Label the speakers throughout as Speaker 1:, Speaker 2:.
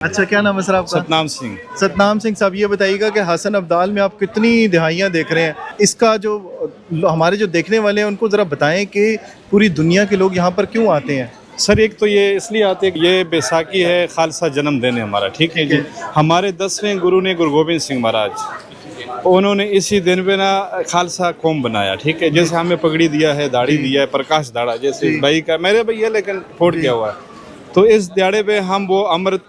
Speaker 1: अच्छा, क्या नाम है सर आपका?
Speaker 2: सतनाम सिंह।
Speaker 1: सतनाम सिंह साहब, ये बताइएगा कि हसन अब्दाल में आप कितनी दिहाइयाँ देख रहे हैं, इसका जो हमारे जो देखने वाले हैं उनको ज़रा बताएं कि पूरी दुनिया के लोग यहाँ पर क्यों आते हैं।
Speaker 2: सर एक तो ये इसलिए आते हैं कि ये बैसाखी है, खालसा जन्मदिन है हमारा, ठीक है जी। हमारे 10वें गुरु ने गुरु गोविंद सिंह महाराज, उन्होंने इसी दिन पे ना खालसा कौम बनाया, ठीक है। जैसे हमें पगड़ी दिया है, दाढ़ी दिया है, प्रकाश दाढ़ा, जैसे इस भाई का, मेरे भैया लेकिन फोड़ गया हुआ है, तो इस दिहाड़े पे हम वो अमृत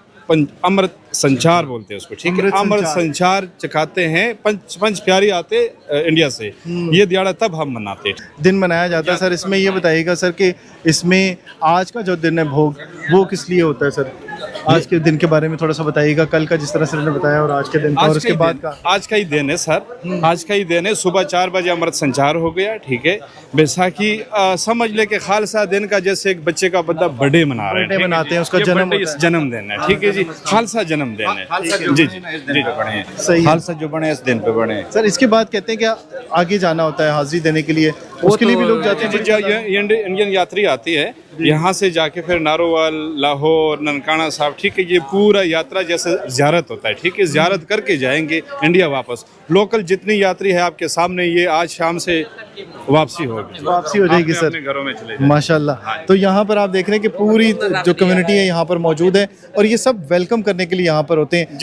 Speaker 2: संचार बोलते हैं उसको, ठीक है। अमृत संचार चखाते हैं, पंच प्यारी आते इंडिया से, ये दिहाड़ा तब हम मनाते हैं,
Speaker 1: दिन मनाया जाता है। सर इसमें ये बताइएगा सर कि इसमें आज का जो दिन है भोग, वो किस लिए होता है सर? आज के दिन के बारे में थोड़ा सा बताइएगा, कल का जिस तरह सर ने बताया और आज के दिन का और उसके बाद का।
Speaker 2: आज का ही दिन है सर, आज का ही दिन है। सुबह 4 बजे अमृत संचार हो गया, ठीक है। बैसाखी समझ ले के खालसा दिन का जैसे एक बच्चे का बर्थडे मना रहे हैं,
Speaker 1: बर्थडे मनाते हैं, उसका
Speaker 2: जन्मदिन है, ठीक है जी। खालसा जन्मदिन है जी जी जी, बने
Speaker 1: सही।
Speaker 2: खालसा जो बने इस दिन पे बने
Speaker 1: सर इसके बाद कहते हैं कि आगे जाना होता है हाजिरी देने के लिए, उसके लिए भी लोग जाते हैं।
Speaker 2: इंडियन यात्री आती है यहाँ से जाके फिर नारोवाल, लाहौर, ननकाना साहब, ठीक है। ये पूरा यात्रा जैसे ज़ियारत होता है, ठीक है। ज़ियारत करके जाएंगे इंडिया वापस। लोकल जितनी यात्री है आपके सामने, ये आज शाम से वापसी हो जाएगी सर, घरों में चले
Speaker 1: माशाल्लाह। तो यहाँ पर आप देख रहे हैं कि पूरी जो कम्युनिटी है यहाँ पर मौजूद है और ये सब वेलकम करने के लिए यहाँ पर होते हैं।